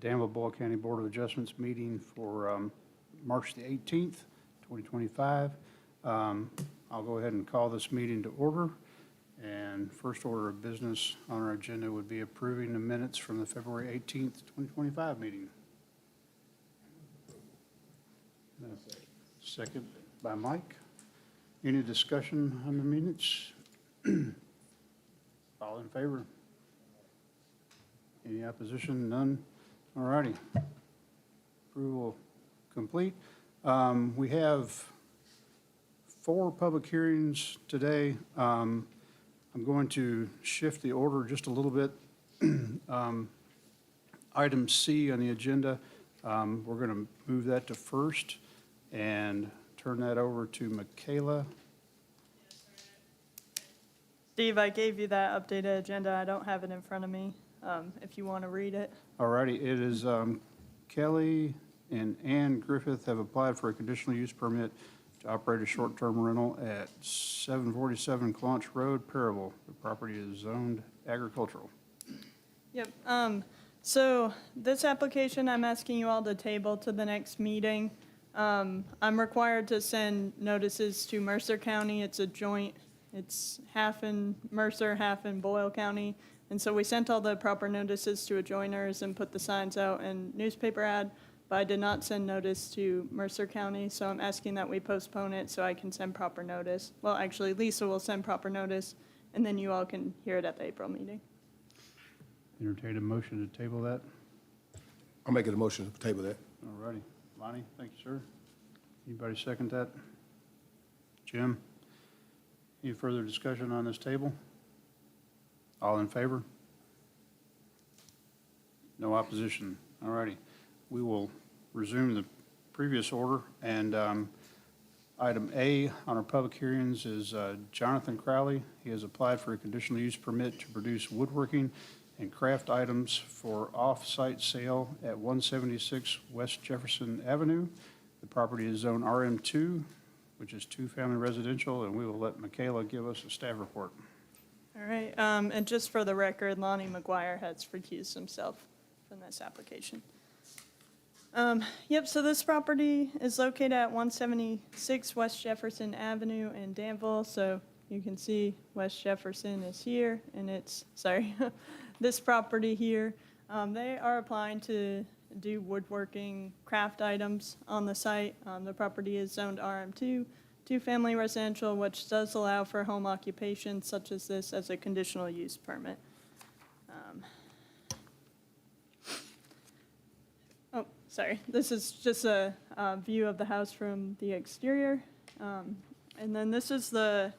Danville-Boyle County Board of Adjustments meeting for March the 18th, 2025. I'll go ahead and call this meeting to order. And first order of business on our agenda would be approving the minutes from the February 18th, 2025 meeting. Second by Mike. Any discussion on the minutes? All in favor? Any opposition? None? All righty. Approval complete. We have 4 public hearings today. I'm going to shift the order just a little bit. Item C on the agenda, we're going to move that to first and turn that over to Michaela. Steve, I gave you that updated agenda. I don't have it in front of me, if you want to read it. All righty. It is Kelly and Ann Griffith have applied for a conditional use permit to operate a short-term rental at 747 Claunch Road, Parable. The property is zoned agricultural. Yep. So this application, I'm asking you all to table to the next meeting. I'm required to send notices to Mercer County. It's a joint. It's half in Mercer, half in Boyle County. And so we sent all the proper notices to adjoiners and put the signs out and newspaper ad, but I did not send notice to Mercer County. So I'm asking that we postpone it so I can send proper notice. Well, actually, Lisa will send proper notice, and then you all can hear it at the April meeting. Entertain a motion to table that. I'll make it a motion to table that. All righty. Lonnie, thank you, sir. Anybody second that? Jim? Any further discussion on this table? All in favor? No opposition. All righty. We will resume the previous order. And item A on our public hearings is Jonathan Crowley. He has applied for a conditional use permit to produce woodworking and craft items for off-site sale at 176 West Jefferson Avenue. The property is zone RM2, which is 2-family residential, and we will let Michaela give us a staff report. All right. And just for the record, Lonnie McGuire has recused himself from this application. Yep, so this property is located at 176 West Jefferson Avenue in Danville. So you can see West Jefferson is here, and it's, sorry, this property here. They are applying to do woodworking craft items on the site. The property is zoned RM2, 2-family residential, which does allow for home occupation such as this as a conditional use permit. Oh, sorry. This is just a view of the house from the exterior. And then this is the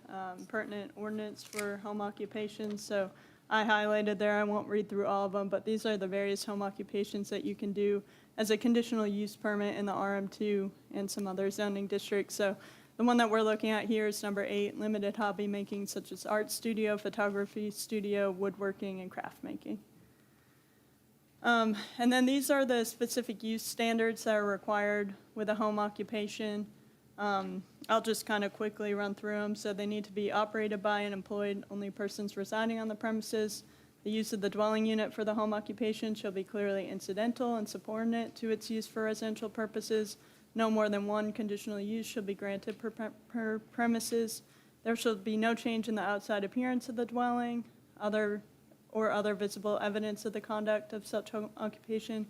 pertinent ordinance for home occupation. So I highlighted there, I won't read through all of them, but these are the various home occupations that you can do as a conditional use permit in the RM2 and some other zoning districts. So the one that we're looking at here is number 8, limited hobby making such as art studio, photography studio, woodworking, and craft making. And then these are the specific use standards that are required with a home occupation. I'll just kind of quickly run through them. So they need to be operated by and employed only persons residing on the premises. The use of the dwelling unit for the home occupation shall be clearly incidental and subordinate to its use for residential purposes. No more than one conditional use shall be granted per premises. There shall be no change in the outside appearance of the dwelling, other visible evidence of the conduct of such home occupation.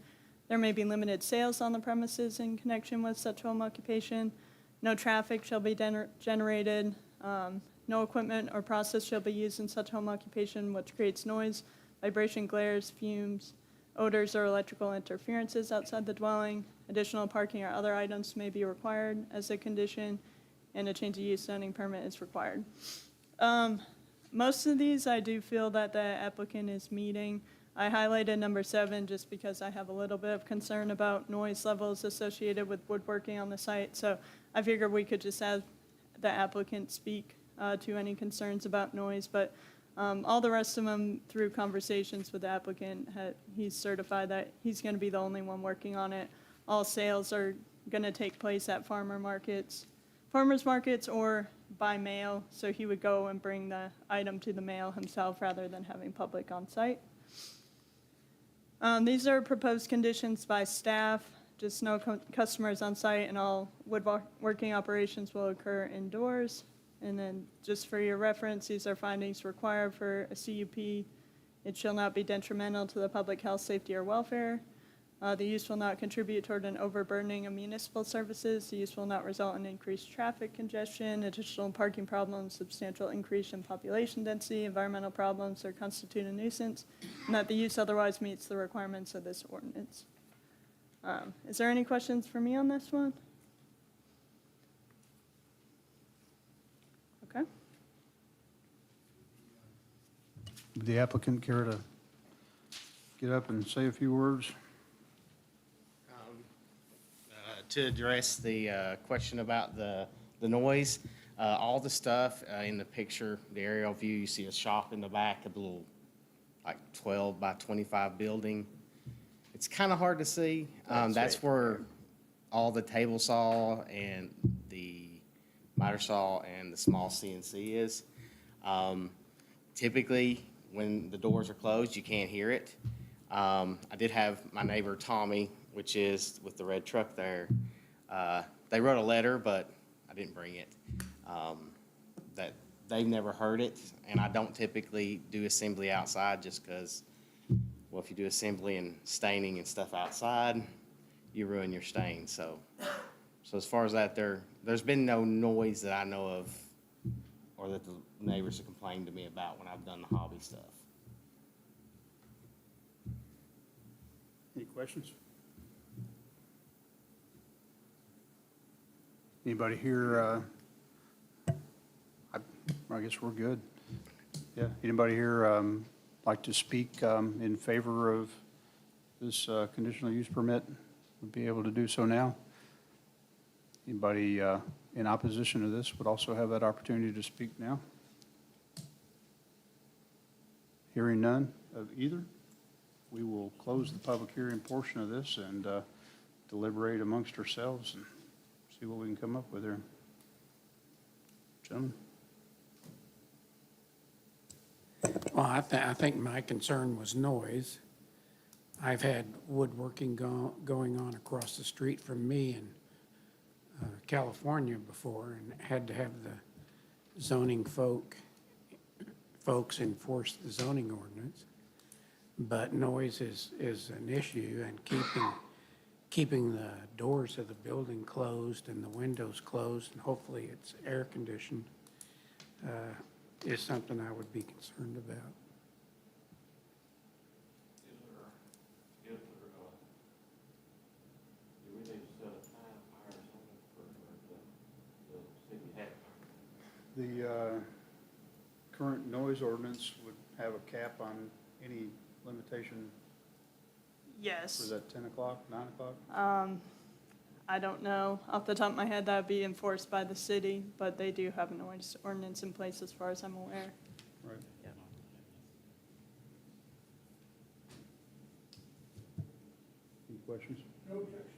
There may be limited sales on the premises in connection with such home occupation. No traffic shall be generated. No equipment or process shall be used in such home occupation which creates noise, vibration, glares, fumes, odors, or electrical interferences outside the dwelling. Additional parking or other items may be required as a condition, and a change of use zoning permit is required. Most of these I do feel that the applicant is meeting. I highlighted number 7 just because I have a little bit of concern about noise levels associated with woodworking on the site. So I figured we could just have the applicant speak to any concerns about noise. But all the rest of them, through conversations with the applicant, he's certified that he's going to be the only one working on it. All sales are going to take place at farmers markets or by mail. So he would go and bring the item to the mail himself rather than having public on site. These are proposed conditions by staff, just no customers on site, and all woodworking operations will occur indoors. And then, just for your reference, these are findings required for a CUP. It shall not be detrimental to the public health, safety, or welfare. The use will not contribute toward an overburdening of municipal services. The use will not result in increased traffic congestion, additional parking problems, substantial increase in population density, environmental problems, or constitute a nuisance, and that the use otherwise meets the requirements of this ordinance. Is there any questions for me on this one? Okay. Would the applicant care to get up and say a few words? To address the question about the noise, all the stuff in the picture, the aerial view, you see a shop in the back, a little like 12 by 25 building. It's kind of hard to see. That's where all the table saw and the miter saw and the small CNC is. Typically, when the doors are closed, you can't hear it. I did have my neighbor Tommy, which is with the red truck there. They wrote a letter, but I didn't bring it. That they've never heard it, and I don't typically do assembly outside just because, well, if you do assembly and staining and stuff outside, you ruin your stain. So as far as that, there's been no noise that I know of, or that the neighbors have complained to me about when I've done the hobby stuff. Any questions? Anybody here, I guess we're good. Yeah, anybody here like to speak in favor of this conditional use permit? Would be able to do so now? Anybody in opposition to this would also have that opportunity to speak now? Hearing none of either, we will close the public hearing portion of this and deliberate amongst ourselves and see what we can come up with here. Gentlemen? Well, I think my concern was noise. I've had woodworking going on across the street from me in California before, and had to have the zoning folks enforce the zoning ordinance. But noise is an issue, and keeping the doors of the building closed and the windows closed, and hopefully it's air conditioned, is something I would be concerned about. Do we need to set a time or something for the city head? The current noise ordinance would have a cap on any limitation. Yes. Was that 10 o'clock, 9 o'clock? I don't know. Off the top of my head, that would be enforced by the city, but they do have a noise ordinance in place as far as I'm aware. Right. Yeah. Any questions? No objections.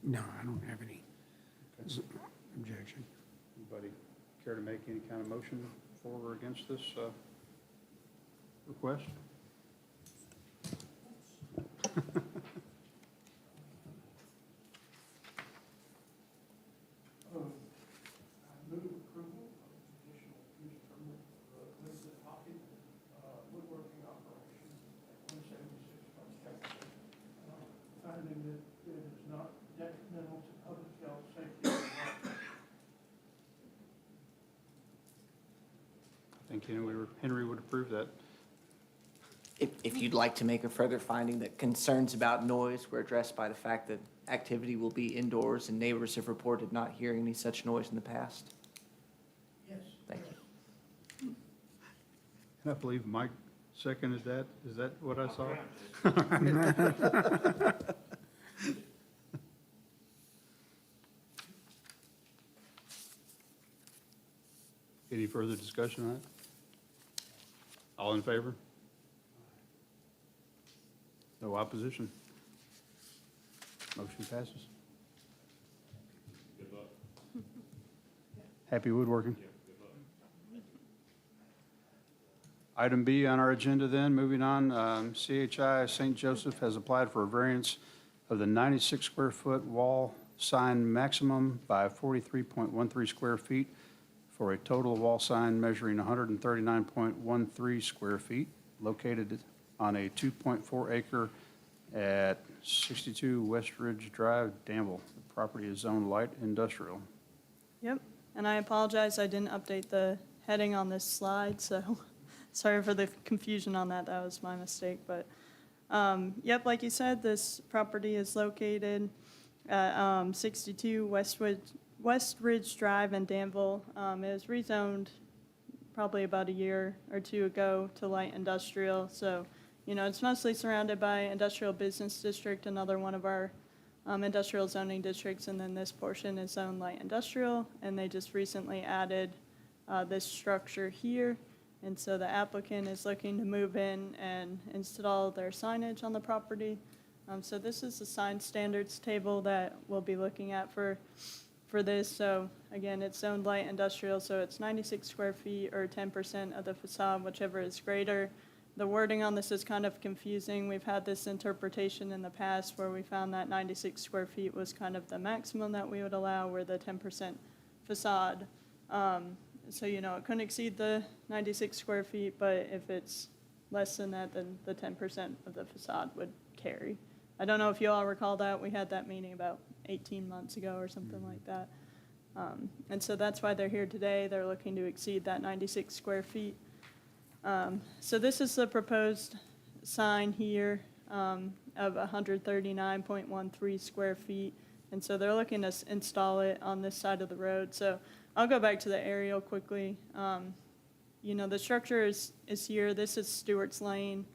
No, I don't have any Okay. objection. Anybody care to make any kind of motion for or against this request? I move approval of conditional use permit for Elizabeth Hoppy, woodworking operation at 176 Front Jefferson. Finding that it is not detrimental to public health, safety, or welfare. I think Henry would approve that. If you'd like to make a further finding that concerns about noise were addressed by the fact that activity will be indoors and neighbors have reported not hearing any such noise in the past. Yes. Thank you. And I believe Mike seconded that. Is that what I saw? Any further discussion on that? All in favor? No opposition? Motion passes. Good luck. Happy woodworking. Yeah, good luck. Item B on our agenda then, moving on, CHI St. Joseph has applied for a variance of the 96 square foot wall sign maximum by 43.13 square feet for a total wall sign measuring 139.13 square feet located on a 2.4 acre at 62 West Ridge Drive, Danville. The property is zoned light industrial. Yep, and I apologize, I didn't update the heading on this slide, so sorry for the confusion on that, that was my mistake, but, yep, like you said, this property is located at 62 West Ridge Drive in Danville. It was rezoned probably about a year or two ago to light industrial, so, you know, it's mostly surrounded by industrial business district, another one of our industrial zoning districts, and then this portion is zoned light industrial, and they just recently added this structure here. And so the applicant is looking to move in and install their signage on the property. So this is the sign standards table that we'll be looking at for this. So again, it's zoned light industrial, so it's 96 square feet or 10% of the facade, whichever is greater. The wording on this is kind of confusing. We've had this interpretation in the past where we found that 96 square feet was kind of the maximum that we would allow, where the 10% facade. So, you know, it couldn't exceed the 96 square feet, but if it's less than that, then the 10% of the facade would carry. I don't know if you all recall that. We had that meeting about 18 months ago or something like that. And so that's why they're here today. They're looking to exceed that 96 square feet. So this is the proposed sign here of 139.13 square feet. And so they're looking to install it on this side of the road. So I'll go back to the aerial quickly. You know, the structure is here. This is Stewart's Lane.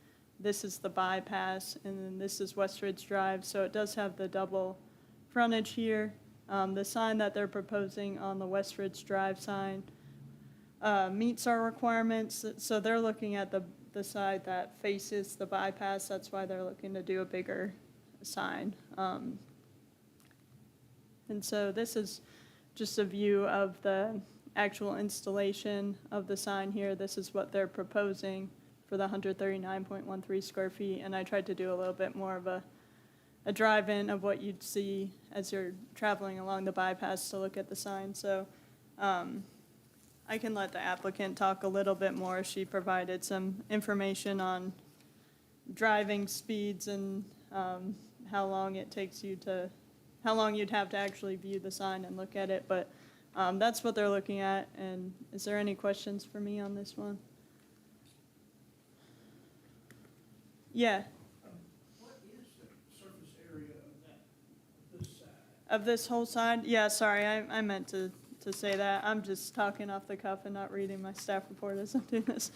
This is the bypass, and then this is West Ridge Drive. So it does have the double frontage here. The sign that they're proposing on the West Ridge Drive sign meets our requirements. So they're looking at the side that faces the bypass. That's why they're looking to do a bigger sign. And so this is just a view of the actual installation of the sign here. This is what they're proposing for the 139.13 square feet. And I tried to do a little bit more of a drive-in of what you'd see as you're traveling along the bypass to look at the sign. So I can let the applicant talk a little bit more. She provided some information on driving speeds and how long it takes you to, how long you'd have to actually view the sign and look at it. But that's what they're looking at. And is there any questions for me on this one? Yeah. What is the surface area of this side? Of this whole side? Yeah, sorry, I meant to say that. I'm just talking off the cuff and not reading my staff report as I'm doing this.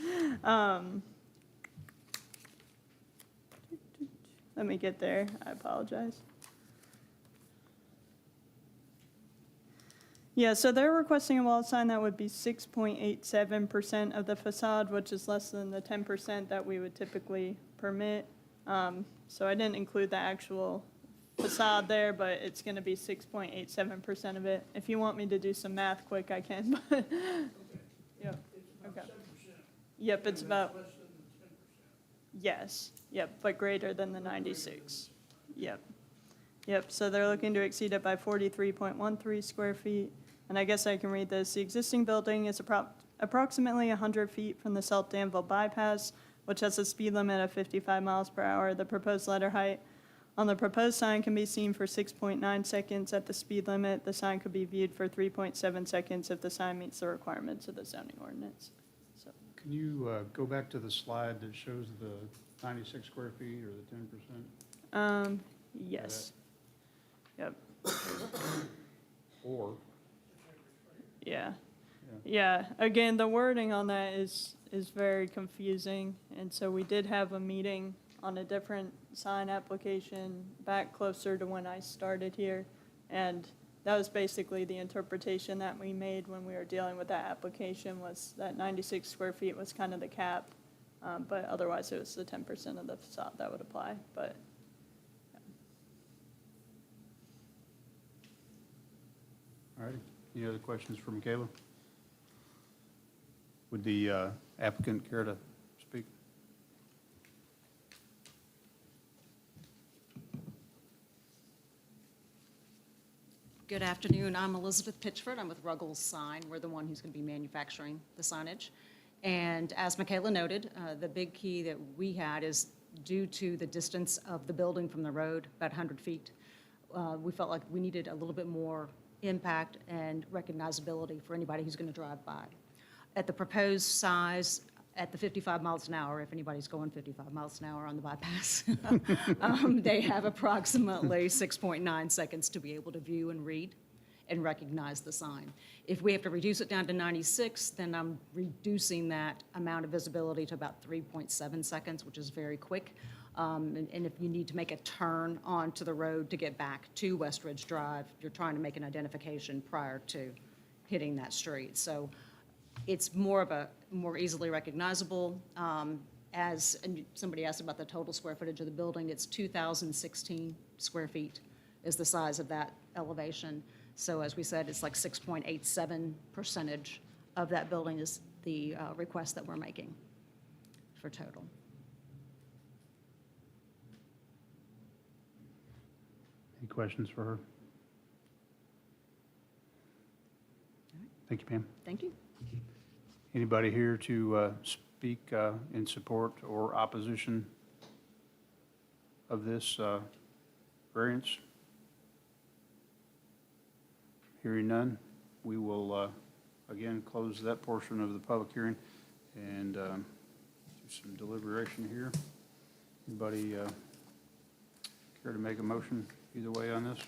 Let me get there. I apologize. Yeah, so they're requesting a wall sign that would be 6.87% of the facade, which is less than the 10% that we would typically permit. So I didn't include the actual facade there, but it's going to be 6.87% of it. If you want me to do some math quick, I can. But yep. It's about Okay. 7%. Yep, it's about, Less than the 10%. yes, yep, but greater than the 96. Yep. Yep, so they're looking to exceed it by 43.13 square feet. And I guess I can read this. The existing building is approximately 100 feet from the South Danville bypass, which has a speed limit of 55 miles per hour. The proposed letter height on the proposed sign can be seen for 6.9 seconds at the speed limit. The sign could be viewed for 3.7 seconds if the sign meets the requirements of the zoning ordinance. So, Can you go back to the slide that shows the 96 square feet or the 10%? yes. Yep. Or, Yeah. Yeah, again, the wording on that is very confusing, and so we did have a meeting on a different sign application back closer to when I started here, and that was basically the interpretation that we made when we were dealing with that application, was that 96 square feet was kind of the cap, but otherwise it was the 10% of the facade that would apply, but. all right, any other questions for Michaela? Would the applicant care to Good afternoon. I'm Elizabeth Pitchford. I'm with Ruggles Sign. We're the one who's going to be manufacturing the signage. And as Michaela noted, the big key that we had is due to the distance of the building from the road, about 100 feet, we felt like we needed a little bit more impact and recognizability for anybody who's going to drive by. At the proposed size, at the 55 miles an hour, if anybody's going 55 miles an hour on the bypass, they have approximately 6.9 seconds to be able to view and read and recognize the sign. If we have to reduce it down to 96, then I'm reducing that amount of visibility to about 3.7 seconds, which is very quick. And if you need to make a turn onto the road to get back to West Ridge Drive, you're trying to make an identification prior to hitting that street. So it's more easily recognizable. And somebody asked about the total square footage of the building, it's 2,016 square feet is the size of that elevation. So as we said, it's like 6.87% of that building is the request that we're making for total. Any questions for her? Thank you, Pam. Thank you. Anybody here to speak in support or opposition of this variance? Hearing none, we will again close that portion of the public hearing and do some deliberation here. Anybody care to make a motion either way on this?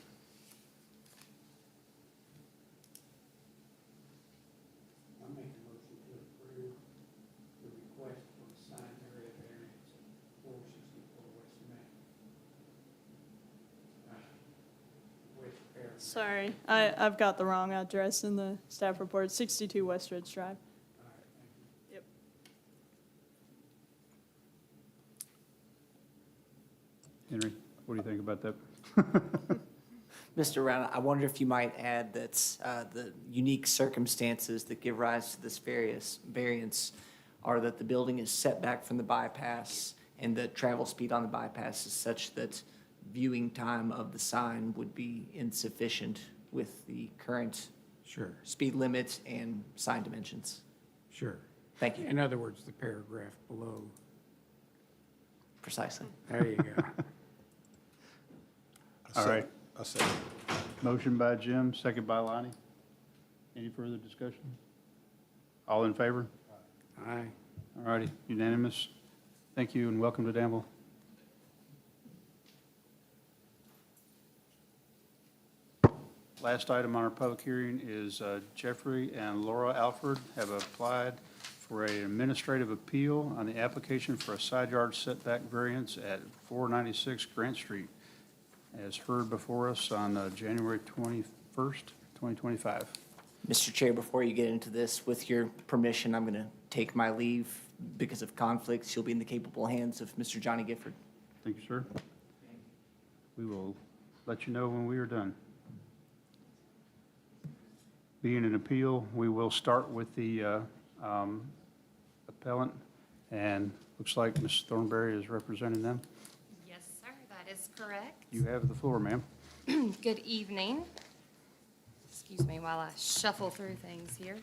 I make a motion to approve the request for the sign area variance at 464 West Main. Sorry, I've got the wrong address in the staff report, 62 West Ridge Drive. All right, thank you. Yep. Henry, what do you think about that? Mr. Brown, I wonder if you might add that the unique circumstances that give rise to this variance are that the building is set back from the bypass and the travel speed on the bypass is such that viewing time of the sign would be insufficient with the current Sure, speed limit and sign dimensions. sure. Thank you. In other words, the paragraph below. Precisely. There you go. All right. I second. Motion by Jim, second by Lonnie. Any further discussion? All in favor? Aye. All righty, unanimous. Thank you and welcome to Danville. Last item on our public hearing is Jeffrey and Laura Alford have applied for an administrative appeal on the application for a side yard setback variance at 496 Grant Street, as heard before us on January 21st, 2025. Mr. Chair, before you get into this, with your permission, I'm going to take my leave because of conflicts. You'll be in the capable hands of Mr. Johnny Gifford. Thank you, sir. We will let you know when we are done. Being an appeal, we will start with the appellant, and looks like Ms. Thornberry is representing them. Yes, sir, that is correct. You have the floor, ma'am. Good evening. Excuse me while I shuffle through things here.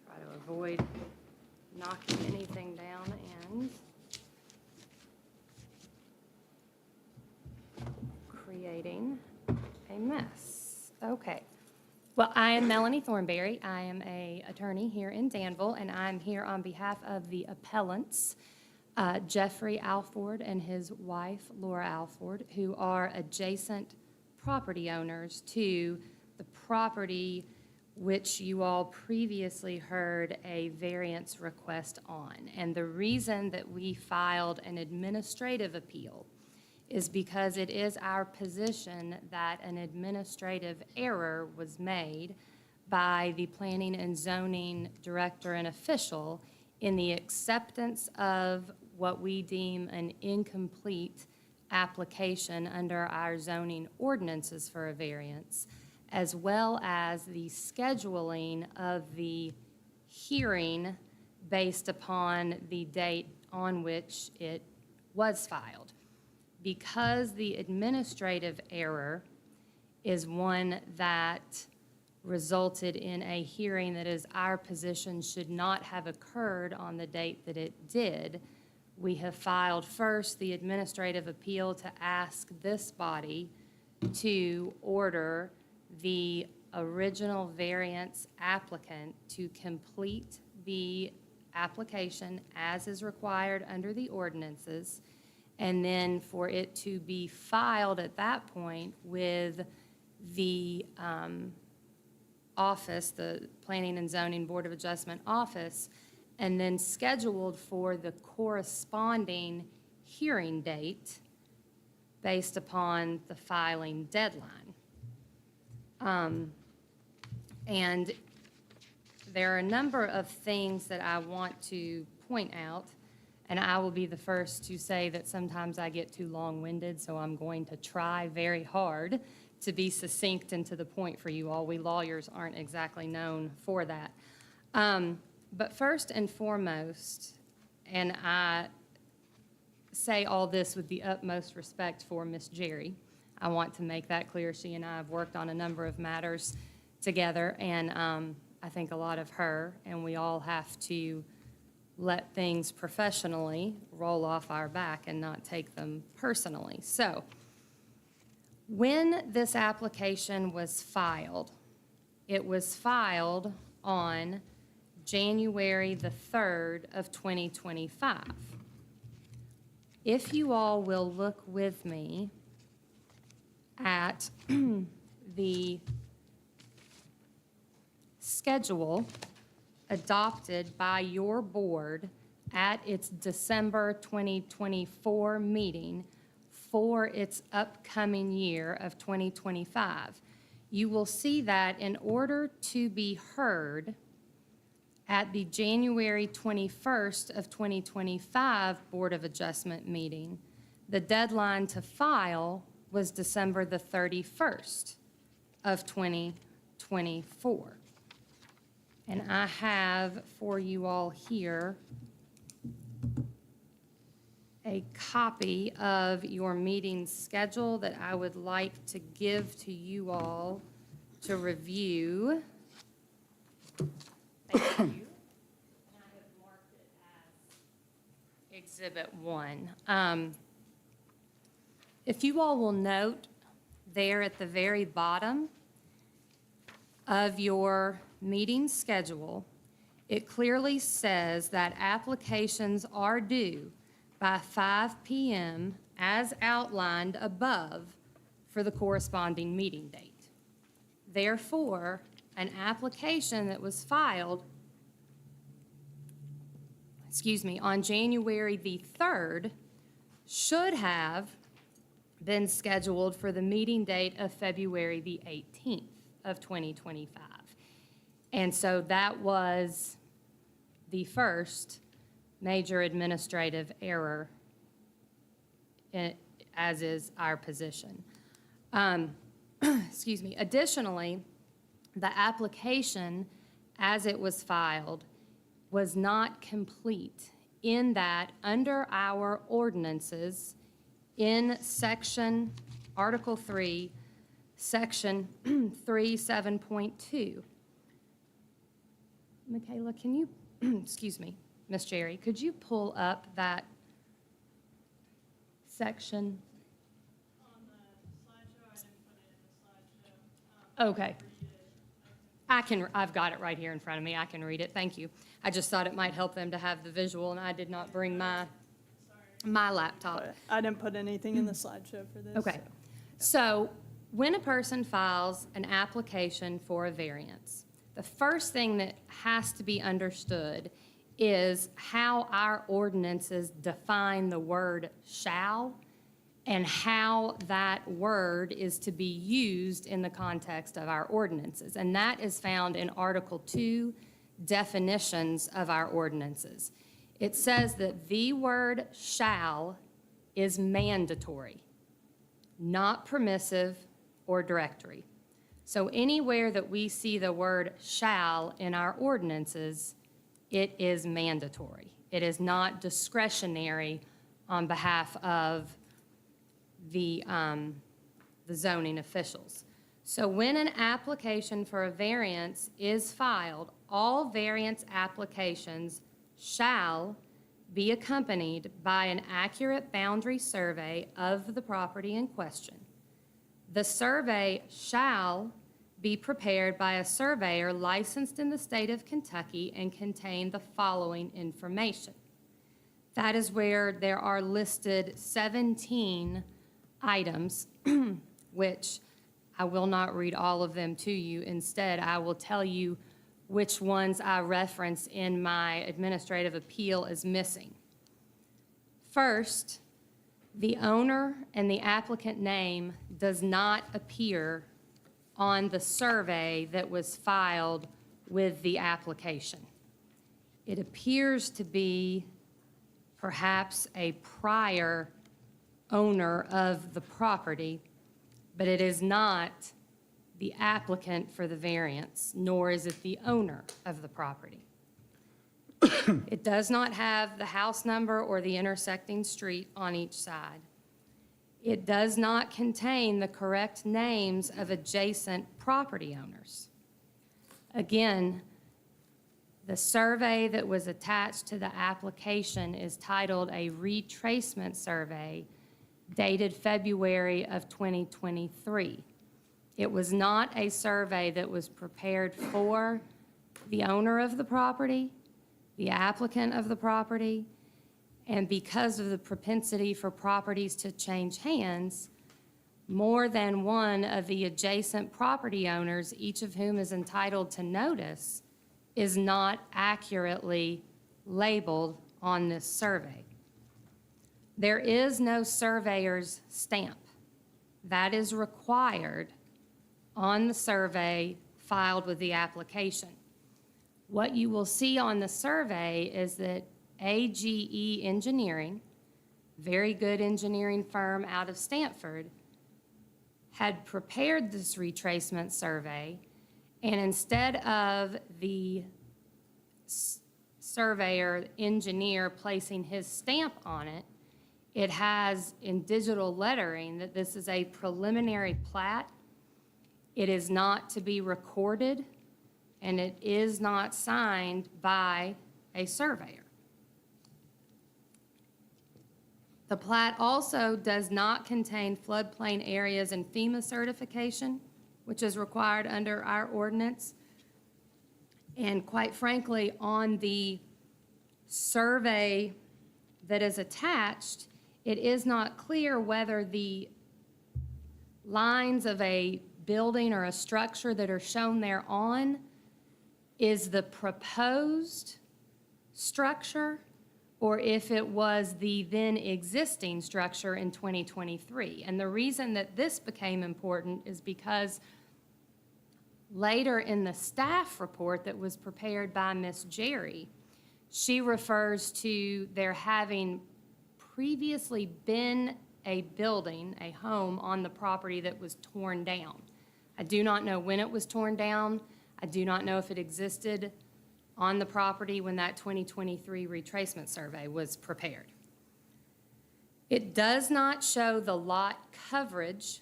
Try to avoid knocking anything down and creating a mess. Okay. Well, I am Melanie Thornberry. I am an attorney here in Danville, and I'm here on behalf of the appellants, Jeffrey Alford and his wife, Laura Alford, who are adjacent property owners to the property which you all previously heard a variance request on. And the reason that we filed an administrative appeal is because it is our position that an administrative error was made by the planning and zoning director and official in the acceptance of what we deem an incomplete application under our zoning ordinances for a variance, as well as the scheduling of the hearing based upon the date on which it was filed. Because the administrative error is one that resulted in a hearing that is our position should not have occurred on the date that it did, we have filed first the administrative appeal to ask this body to order the original variance applicant to complete the application as is required under the ordinances, and then for it to be filed at that point with the office, the Planning and Zoning Board of Adjustment office, and then scheduled for the corresponding hearing date based upon the filing deadline. And there are a number of things that I want to point out, and I will be the first to say that sometimes I get too long-winded, so I'm going to try very hard to be succinct and to the point for you all. We lawyers aren't exactly known for that. But first and foremost, and I say all this with the utmost respect for Miss Jerry, I want to make that clear. She and I have worked on a number of matters together, and I think a lot of her, and we all have to let things professionally roll off our back and not take them personally. So, when this application was filed, it was filed on January the 3rd of 2025. If you all will look with me at the schedule adopted by your board at its December 2024 meeting for its upcoming year of 2025, you will see that in order to be heard at the January 21st of 2025 Board of Adjustment meeting, the deadline to file was December the 31st of 2024. And I have for you all here a copy of your meeting schedule that I would like to give to you all to review. Thank you. And I have marked it as Exhibit 1. If you all will note there at the very bottom of your meeting schedule, it clearly says that applications are due by 5 p.m. as outlined above for the corresponding meeting date. Therefore, an application that was filed, on January the 3rd should have been scheduled for the meeting date of February the 18th of 2025. And so that was the first major administrative error, as is our position. Additionally, the application, as it was filed, was not complete in that under our ordinances, in Article 3, Section 3.7.2. Michaela, can you, Miss Jerry, could you pull up that section? On the slideshow, I didn't put it in the slideshow. Okay. I've got it right here in front of me. I can read it. Thank you. I just thought it might help them to have the visual, and I did not bring my laptop. But I didn't put anything in the slideshow for this. Okay. So when a person files an application for a variance, the first thing that has to be understood is how our ordinances define the word shall and how that word is to be used in the context of our ordinances. And that is found in Article 2, definitions of our ordinances. It says that the word shall is mandatory, not permissive or directory. So anywhere that we see the word shall in our ordinances, it is mandatory. It is not discretionary on behalf of the zoning officials. So when an application for a variance is filed, all variance applications shall be accompanied by an accurate boundary survey of the property in question. The survey shall be prepared by a surveyor licensed in the state of Kentucky and contain the following information. That is where there are listed 17 items, which I will not read all of them to you. Instead, I will tell you which ones I reference in my administrative appeal as missing. First, the owner and the applicant name does not appear on the survey that was filed with the application. It appears to be perhaps a prior owner of the property, but it is not the applicant for the variance, nor is it the owner of the property. It does not have the house number or the intersecting street on each side. It does not contain the correct names of adjacent property owners. Again, the survey that was attached to the application is titled a retracement survey dated February of 2023. It was not a survey that was prepared for the owner of the property, the applicant of the property, and because of the propensity for properties to change hands, more than one of the adjacent property owners, each of whom is entitled to notice, is not accurately labeled on this survey. There is no surveyor's stamp. That is required on the survey filed with the application. What you will see on the survey is that AGE Engineering, very good engineering firm out of Stanford, had prepared this retracement survey, and instead of the surveyor engineer placing his stamp on it, it has in digital lettering that this is a preliminary plat. It is not to be recorded, and it is not signed by a surveyor. The plat also does not contain floodplain areas and FEMA certification, which is required under our ordinance. And quite frankly, on the survey that is attached, it is not clear whether the lines of a building or a structure that are shown thereon is the proposed structure or if it was the then existing structure in 2023. And the reason that this became important is because later in the staff report that was prepared by Ms. Jerry, she refers to there having previously been a building, a home on the property that was torn down. I do not know when it was torn down. I do not know if it existed on the property when that 2023 retracement survey was prepared. It does not show the lot coverage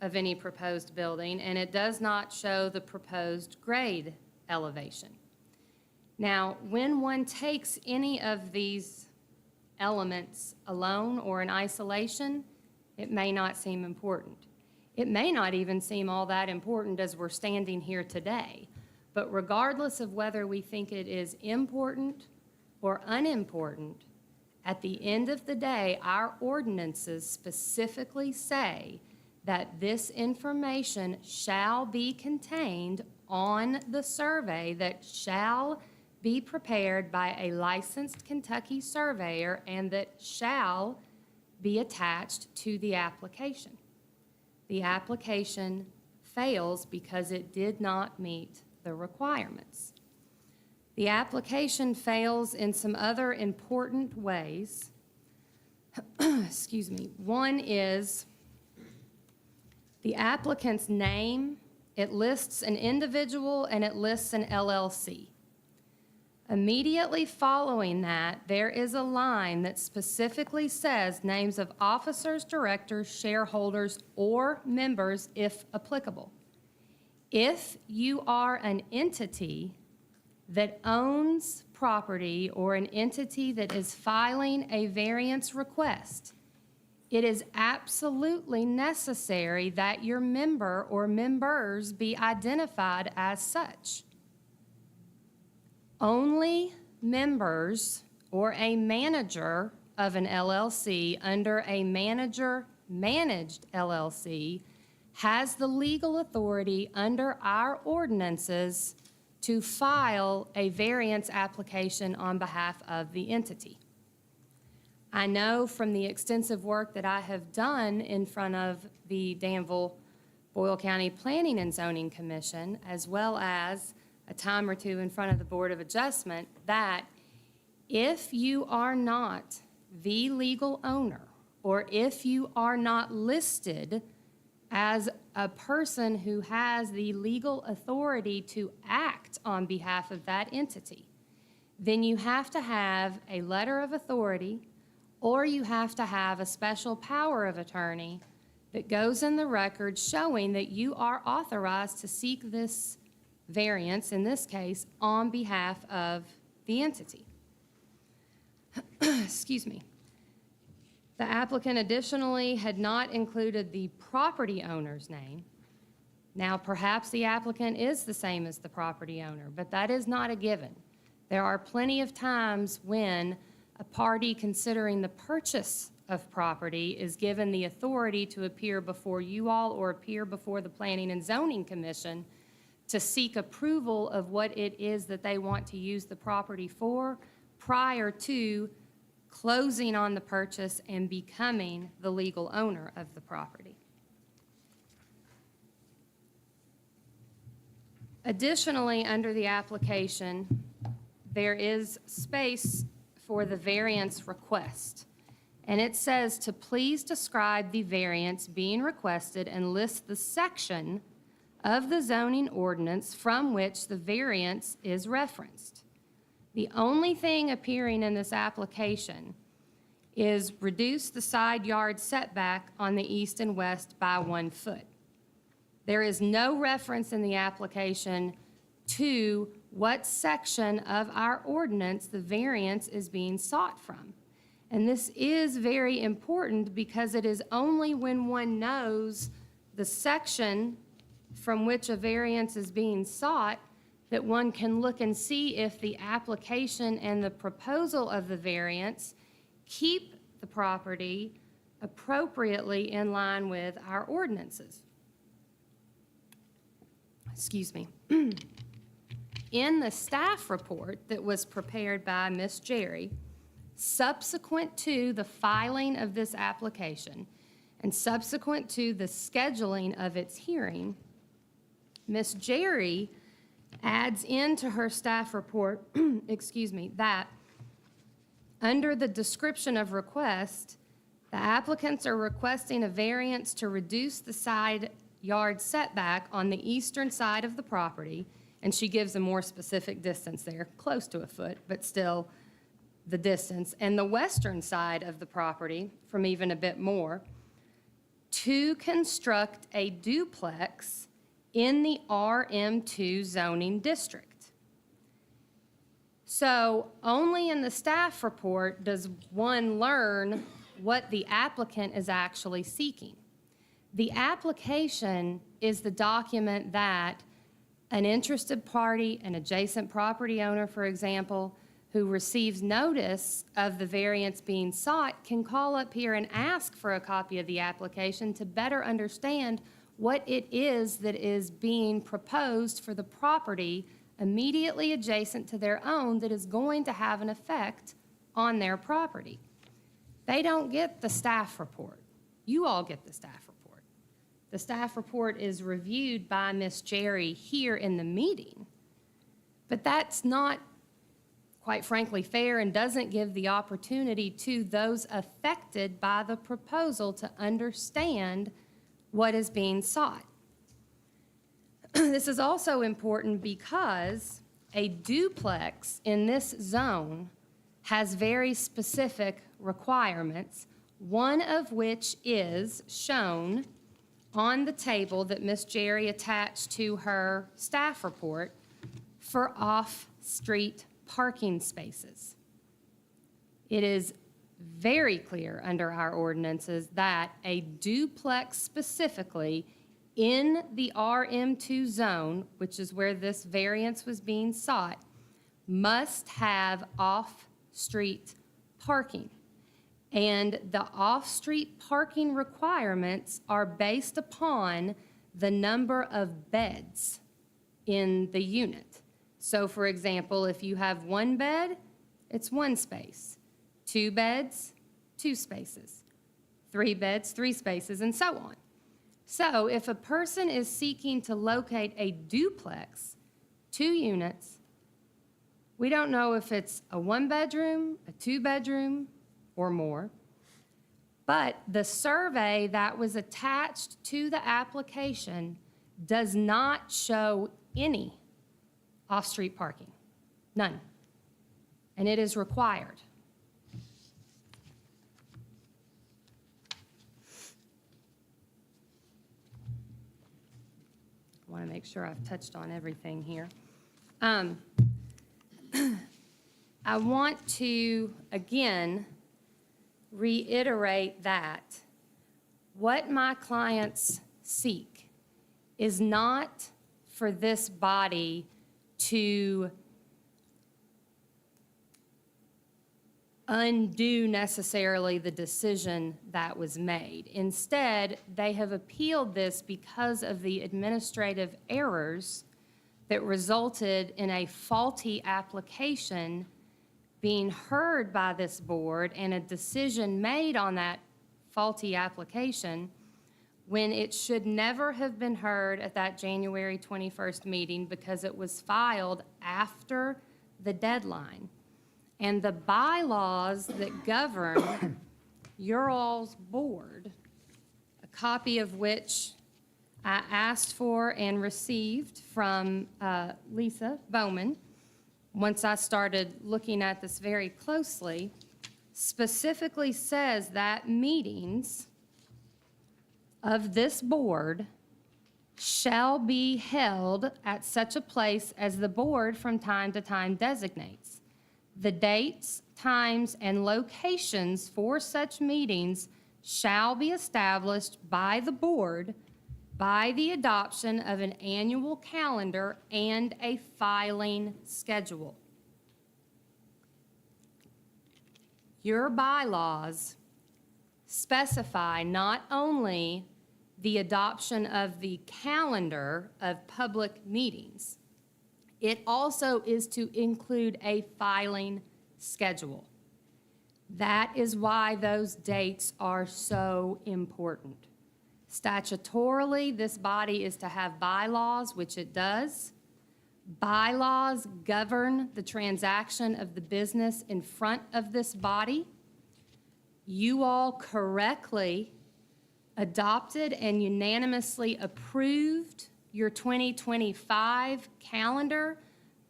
of any proposed building, and it does not show the proposed grade elevation. Now, when one takes any of these elements alone or in isolation, it may not seem important. It may not even seem all that important as we're standing here today. But regardless of whether we think it is important or unimportant, at the end of the day, our ordinances specifically say that this information shall be contained on the survey that shall be prepared by a licensed Kentucky surveyor and that shall be attached to the application. The application fails because it did not meet the requirements. The application fails in some other important ways. Excuse me. One is the applicant's name it lists an individual and it lists an LLC. Immediately following that, there is a line that specifically says names of officers, directors, shareholders, or members if applicable. If you are an entity that owns property or an entity that is filing a variance request, it is absolutely necessary that your member or members be identified as such. Only members or a manager of an LLC under a manager-managed LLC has the legal authority under our ordinances to file a variance application on behalf of the entity. I know from the extensive work that I have done in front of the Danville-Boyle County Planning and Zoning Commission, as well as a time or two in front of the Board of Adjustment, that if you are not the legal owner, or if you are not listed as a person who has the legal authority to act on behalf of that entity, then you have to have a letter of authority, or you have to have a special power of attorney that goes in the record showing that you are authorized to seek this variance, in this case, on behalf of the entity. Excuse me. The applicant additionally had not included the property owner's name. Now, perhaps the applicant is the same as the property owner, but that is not a given. There are plenty of times when a party considering the purchase of property is given the authority to appear before you all or appear before the Planning and Zoning Commission to seek approval of what it is that they want to use the property for prior to closing on the purchase and becoming the legal owner of the property. Additionally, under the application, there is space for the variance request. And it says to please describe the variance being requested and list the section of the zoning ordinance from which the variance is referenced. The only thing appearing in this application is reduce the side yard setback on the east and west by 1 foot. There is no reference in the application to what section of our ordinance the variance is being sought from. And this is very important because it is only when one knows the section from which a variance is being sought that one can look and see if the application and the proposal of the variance keep the property appropriately in line with our ordinances. Excuse me. In the staff report that was prepared by Ms. Jerry, subsequent to the filing of this application and subsequent to the scheduling of its hearing, Ms. Jerry adds into her staff report, excuse me, that under the description of request, the applicants are requesting a variance to reduce the side yard setback on the eastern side of the property, and she gives a more specific distance there, close to 1 foot, but still the distance, and the western side of the property from even a bit more, to construct a duplex in the RM2 zoning district. So only in the staff report does one learn what the applicant is actually seeking. The application is the document that an interested party, an adjacent property owner, for example, who receives notice of the variance being sought can call up here and ask for a copy of the application to better understand what it is that is being proposed for the property immediately adjacent to their own that is going to have an effect on their property. They don't get the staff report. You all get the staff report. The staff report is reviewed by Ms. Jerry here in the meeting, but that's not, quite frankly, fair and doesn't give the opportunity to those affected by the proposal to understand what is being sought. This is also important because a duplex in this zone has very specific requirements, one of which is shown on the table that Miss Jerry attached to her staff report for off-street parking spaces. It is very clear under our ordinances that a duplex specifically in the RM2 zone, which is where this variance was being sought, must have off-street parking. And the off-street parking requirements are based upon the number of beds in the unit. So for example, if you have one bed, it's one space. 2 beds, 2 spaces. 3 beds, 3 spaces, and so on. So if a person is seeking to locate a duplex, 2 units, we don't know if it's a 1-bedroom, a 2-bedroom, or more. But the survey that was attached to the application does not show any off-street parking, none. And it is required. I want to make sure I've touched on everything here. I want to, again, reiterate that what my clients seek is not for this body to undo necessarily the decision that was made. Instead, they have appealed this because of the administrative errors that resulted in a faulty application being heard by this board and a decision made on that faulty application when it should never have been heard at that January 21st meeting because it was filed after the deadline. And the bylaws that govern your all's board, a copy of which I asked for and received from Lisa Bowman, once I started looking at this very closely, specifically says that meetings of this board shall be held at such a place as the board from time to time designates. The dates, times, and locations for such meetings shall be established by the board by the adoption of an annual calendar and a filing schedule. Your bylaws specify not only the adoption of the calendar of public meetings, it also is to include a filing schedule. That is why those dates are so important. Statutorily, this body is to have bylaws, which it does. Bylaws govern the transaction of the business in front of this body. You all correctly adopted and unanimously approved your 2025 calendar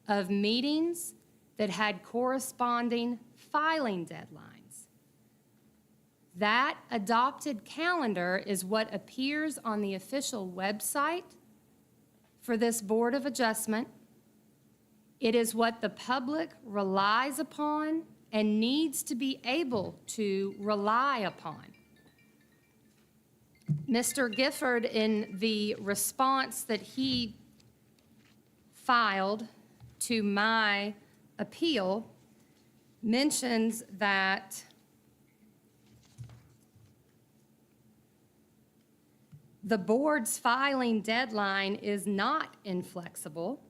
of meetings that had corresponding filing deadlines. That adopted calendar is what appears on the official website for this Board of Adjustment. It is what the public relies upon and needs to be able to rely upon. Mr. Gifford, in the response that he filed to my appeal, mentions that the board's filing deadline is not inflexible,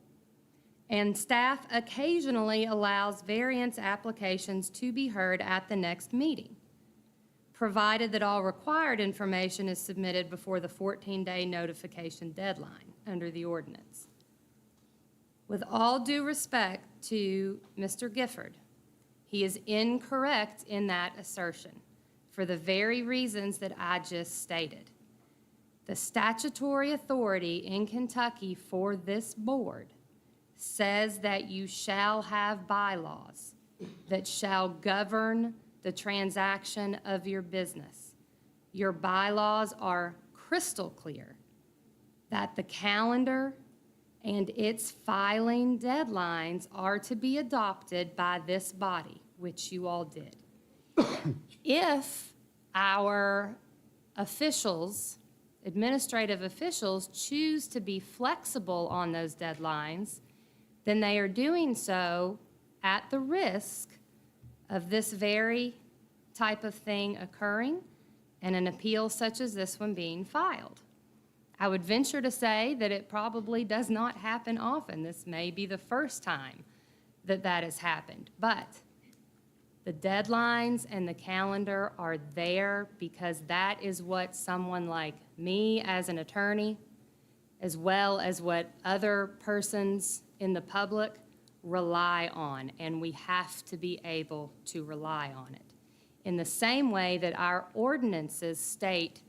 and staff occasionally allows variance applications to be heard at the next meeting, provided that all required information is submitted before the 14-day notification deadline under the ordinance. With all due respect to Mr. Gifford, he is incorrect in that assertion for the very reasons that I just stated. The statutory authority in Kentucky for this board says that you shall have bylaws that shall govern the transaction of your business. Your bylaws are crystal clear that the calendar and its filing deadlines are to be adopted by this body, which you all did. If our officials, administrative officials, choose to be flexible on those deadlines, then they are doing so at the risk of this very type of thing occurring and an appeal such as this one being filed. I would venture to say that it probably does not happen often. This may be the first time that that has happened. But the deadlines and the calendar are there because that is what someone like me as an attorney, as well as what other persons in the public rely on, and we have to be able to rely on it. In the same way that our ordinances state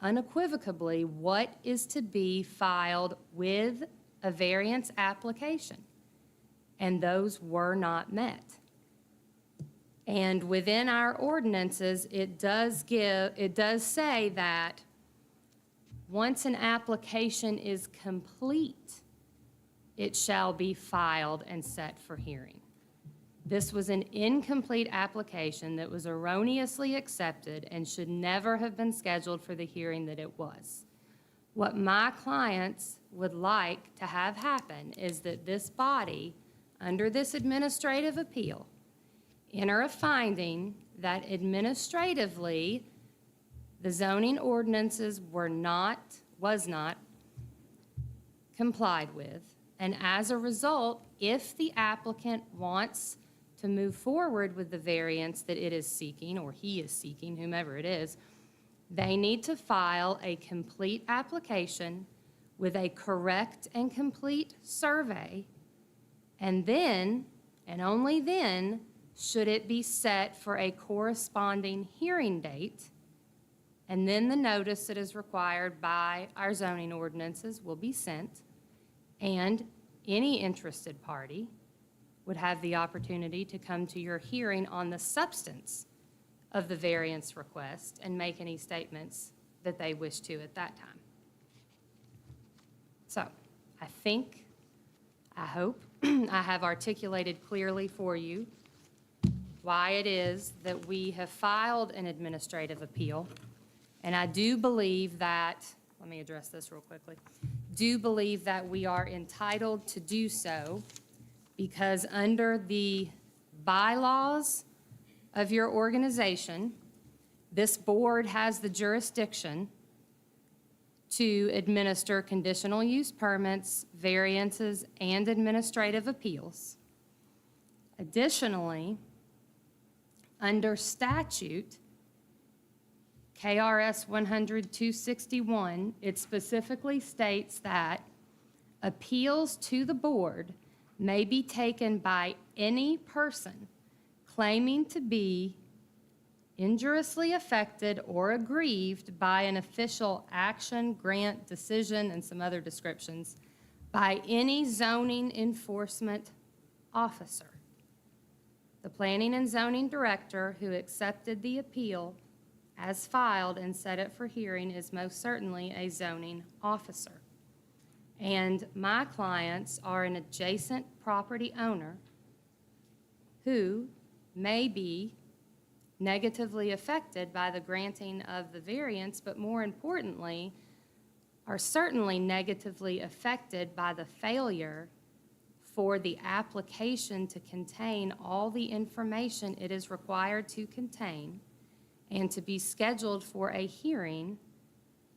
unequivocally what is to be filed with a variance application, and those were not met. And within our ordinances, it does say that once an application is complete, it shall be filed and set for hearing. This was an incomplete application that was erroneously accepted and should never have been scheduled for the hearing that it was. What my clients would like to have happen is that this body, under this administrative appeal, enter a finding that administratively the zoning ordinances was not complied with, and as a result, if the applicant wants to move forward with the variance that it is seeking, or he is seeking, whomever it is, they need to file a complete application with a correct and complete survey, and then, and only then, should it be set for a corresponding hearing date, and then the notice that is required by our zoning ordinances will be sent, and any interested party would have the opportunity to come to your hearing on the substance of the variance request and make any statements that they wish to at that time. So, I hope I have articulated clearly for you why it is that we have filed an administrative appeal. And I do believe that, let me address this real quickly, do believe that we are entitled to do so because under the bylaws of your organization, this board has the jurisdiction to administer conditional use permits, variances, and administrative appeals. Additionally, under statute, KRS 100-261, it specifically states that appeals to the board may be taken by any person claiming to be injuriously affected or aggrieved by an official action, grant, decision, and some other descriptions by any zoning enforcement officer. The planning and zoning director who accepted the appeal as filed and set it for hearing is most certainly a zoning officer. And my clients are an adjacent property owner who may be negatively affected by the granting of the variance, but more importantly, are certainly negatively affected by the failure for the application to contain all the information it is required to contain and to be scheduled for a hearing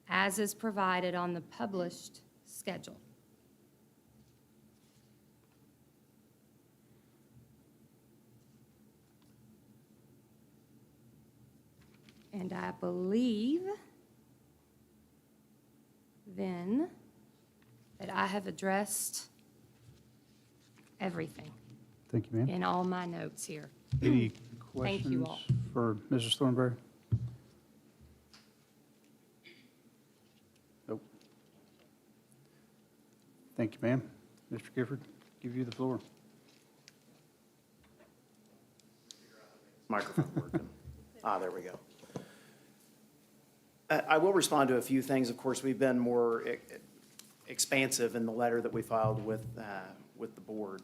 as is provided on the published schedule. And I believe then that I have addressed everything Thank you, ma'am. in all my notes here. Any Thank you questions all. for Mrs. Thornberry? Thank you, ma'am. Mr. Gifford, give you the floor. Microphone working. There we go. I will respond to a few things. Of course, we've been more expansive in the letter that we filed with the board.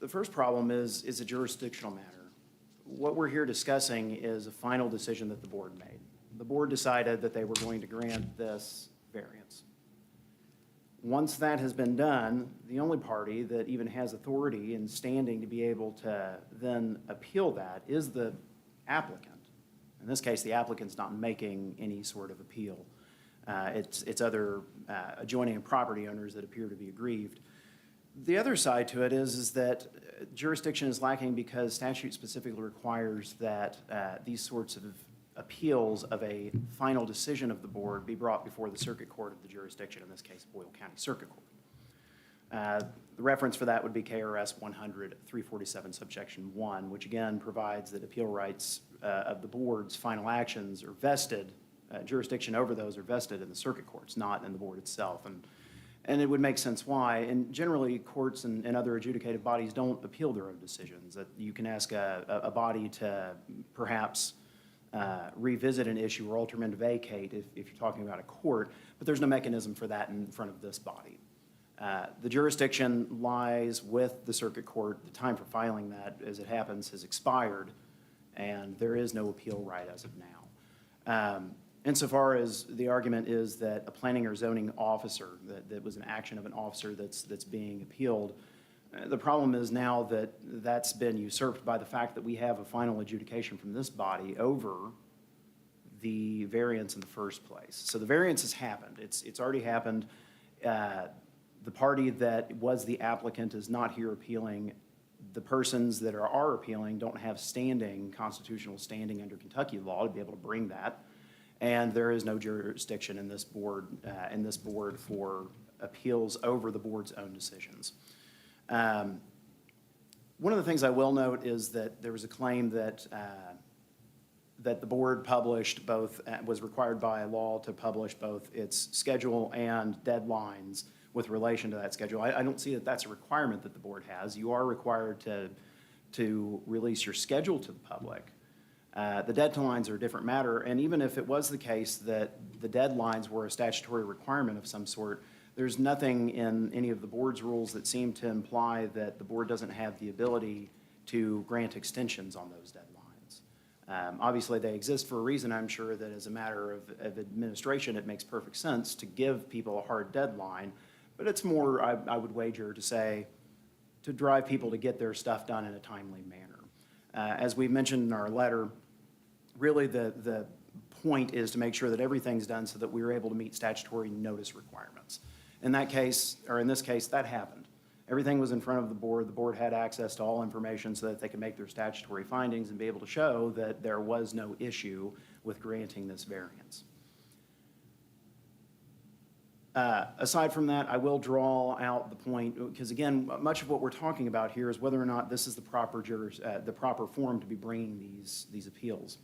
The first problem is a jurisdictional matter. What we're here discussing is a final decision that the board made. The board decided that they were going to grant this variance. Once that has been done, the only party that even has authority and standing to be able to then appeal that is the applicant. In this case, the applicant's not making any sort of appeal. It's other adjoining property owners that appear to be aggrieved. The other side to it is that jurisdiction is lacking because statute specifically requires that these sorts of appeals of a final decision of the board be brought before the circuit court of the jurisdiction, in this case, Boyle County Circuit Court. The reference for that would be KRS 100-347 subsection 1, which again provides that appeal rights of the board's final actions are vested, jurisdiction over those are vested in the circuit courts, not in the board itself. And it would make sense why. And generally, courts and other adjudicative bodies don't appeal their own decisions. That you can ask a body to perhaps revisit an issue or ultimately vacate if you're talking about a court, but there's no mechanism for that in front of this body. The jurisdiction lies with the circuit court. The time for filing that, as it happens, has expired, and there is no appeal right as of now. Insofar as the argument is that a planning or zoning officer, that was an action of an officer that's being appealed, the problem is now that that's been usurped by the fact that we have a final adjudication from this body over the variance in the first place. So the variance has happened. It's already happened. The party that was the applicant is not here appealing. The persons that are appealing don't have standing, constitutional standing under Kentucky law to be able to bring that. And there is no jurisdiction in this board for appeals over the board's own decisions. One of the things I will note is that there was a claim that that the board published both, was required by law to publish both its schedule and deadlines with relation to that schedule. I don't see that that's a requirement that the board has. You are required to release your schedule to the public. The deadlines are a different matter, and even if it was the case that the deadlines were a statutory requirement of some sort, there's nothing in any of the board's rules that seem to imply that the board doesn't have the ability to grant extensions on those deadlines. Obviously, they exist for a reason. I'm sure that as a matter of administration, it makes perfect sense to give people a hard deadline, but it's more, I would wager, to say, to drive people to get their stuff done in a timely manner. As we mentioned in our letter, really the point is to make sure that everything's done so that we are able to meet statutory notice requirements. In that case, or in this case, that happened. Everything was in front of the board. The board had access to all information so that they could make their statutory findings and be able to show that there was no issue with granting this variance. Aside from that, I will draw out the point, because again, much of what we're talking about here is whether or not this is the proper form to be bringing these appeals.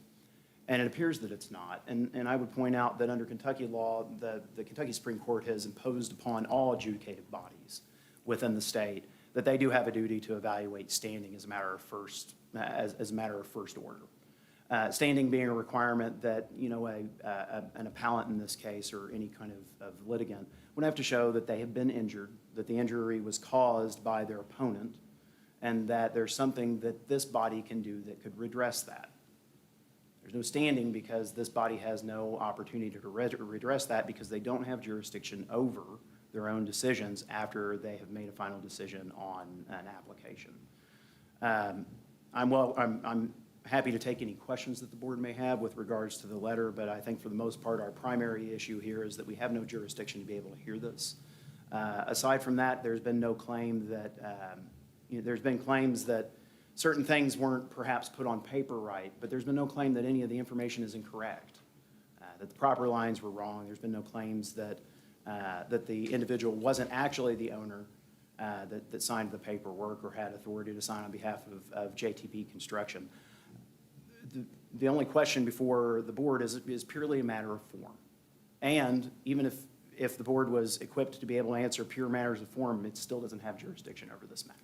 And it appears that it's not. And I would point out that under Kentucky law, the Kentucky Supreme Court has imposed upon all adjudicative bodies within the state that they do have a duty to evaluate standing as a matter of first order. Standing being a requirement that, you know, an appellant in this case or any kind of litigant would have to show that they have been injured, that the injury was caused by their opponent, and that there's something that this body can do that could redress that. There's no standing because this body has no opportunity to redress that because they don't have jurisdiction over their own decisions after they have made a final decision on an application. I'm happy to take any questions that the board may have with regards to the letter, but I think for the most part, our primary issue here is that we have no jurisdiction to be able to hear this. Aside from that, there's been no claim that, there's been claims that certain things weren't perhaps put on paper right, but there's been no claim that any of the information is incorrect, that the proper lines were wrong. There's been no claims that the individual wasn't actually the owner that signed the paperwork or had authority to sign on behalf of JTP Construction. The only question before the board is purely a matter of form. And even if if the board was equipped to be able to answer pure matters of form, it still doesn't have jurisdiction over this matter.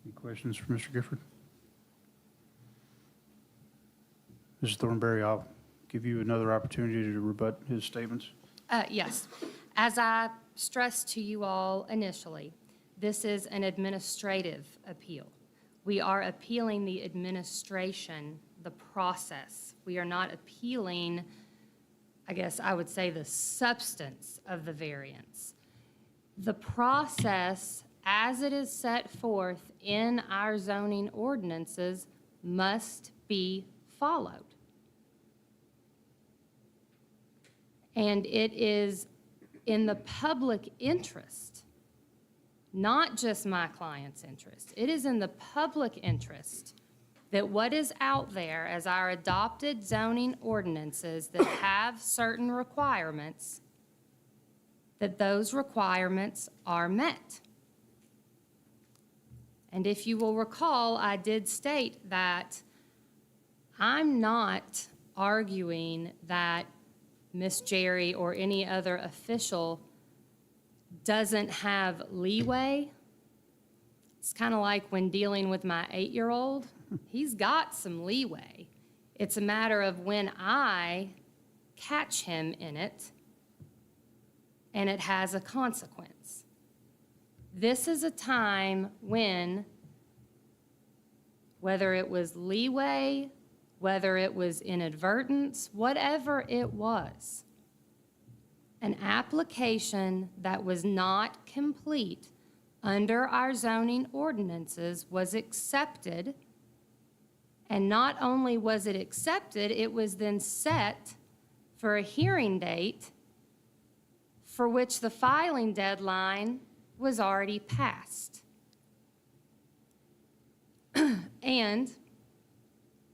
Any questions for Mr. Gifford? Mrs. Thornberry, I'll give you another opportunity to rebut his statements. Yes. As I stressed to you all initially, this is an administrative appeal. We are appealing the administration, the process. We are not appealing, I guess I would say, the substance of the variance. The process, as it is set forth in our zoning ordinances, must be followed. And it is in the public interest, not just my client's interest. It is in the public interest that what is out there as our adopted zoning ordinances that have certain requirements, that those requirements are met. And if you will recall, I did state that I'm not arguing that Miss Jerry or any other official doesn't have leeway. It's kind of like when dealing with my 8-year-old. He's got some leeway. It's a matter of when I catch him in it, and it has a consequence. This is a time when, whether it was leeway, whether it was inadvertence, whatever it was, an application that was not complete under our zoning ordinances was accepted, and not only was it accepted, it was then set for a hearing date for which the filing deadline was already passed. And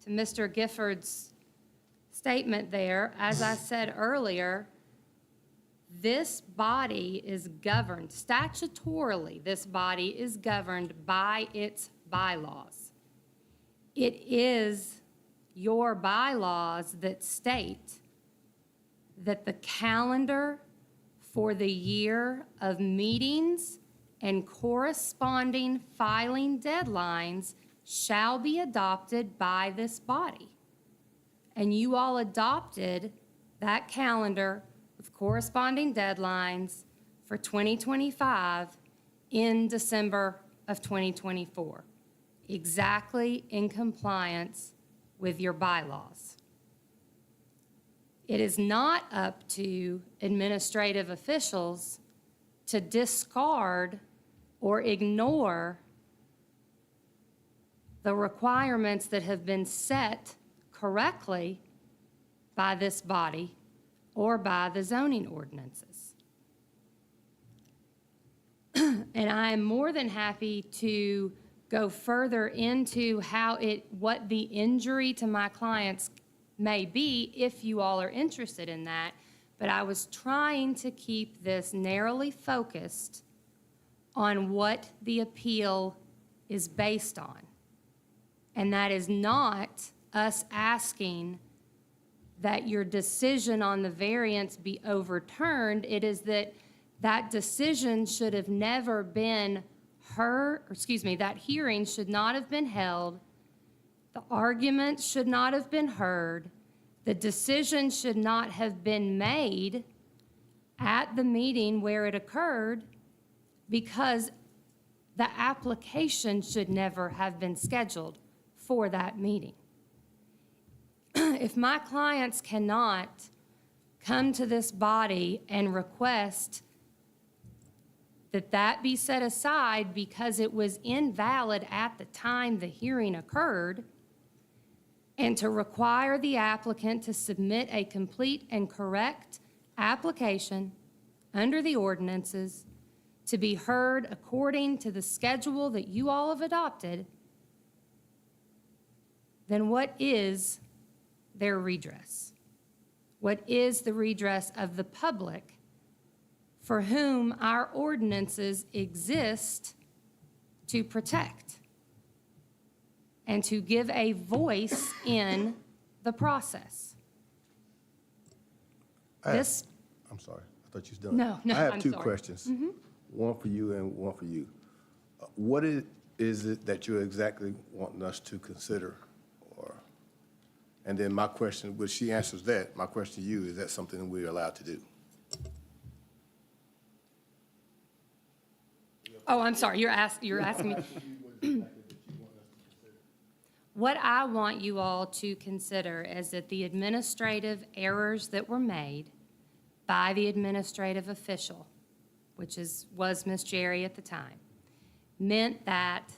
to Mr. Gifford's statement there, as I said earlier, this body is governed, statutorily, this body is governed by its bylaws. It is your bylaws that state that the calendar for the year of meetings and corresponding filing deadlines shall be adopted by this body. And you all adopted that calendar with corresponding deadlines for 2025 in December of 2024, exactly in compliance with your bylaws. It is not up to administrative officials to discard or ignore the requirements that have been set correctly by this body or by the zoning ordinances. And I am more than happy to go further into what the injury to my clients may be if you all are interested in that, but I was trying to keep this narrowly focused on what the appeal is based on. And that is not us asking that your decision on the variance be overturned. It is that that decision should have never been heard, that hearing should not have been held. The argument should not have been heard. The decision should not have been made at the meeting where it occurred, because the application should never have been scheduled for that meeting. If my clients cannot come to this body and request that that be set aside because it was invalid at the time the hearing occurred, and to require the applicant to submit a complete and correct application under the ordinances to be heard according to the schedule that you all have adopted, then what is their redress? What is the redress of the public for whom our ordinances exist to protect and to give a voice in the process? I have- This, I'm sorry, I thought you was done. No, no, I have I'm two sorry. questions. One for you and one for you. What is it that you're exactly wanting us to consider? And then my question, when she answers that, my question to you, is that something we're allowed to do? oh, I'm sorry, you're asking me. What I want you all to consider is that the administrative errors that were made by the administrative official, which was Ms. Jerry at the time, meant that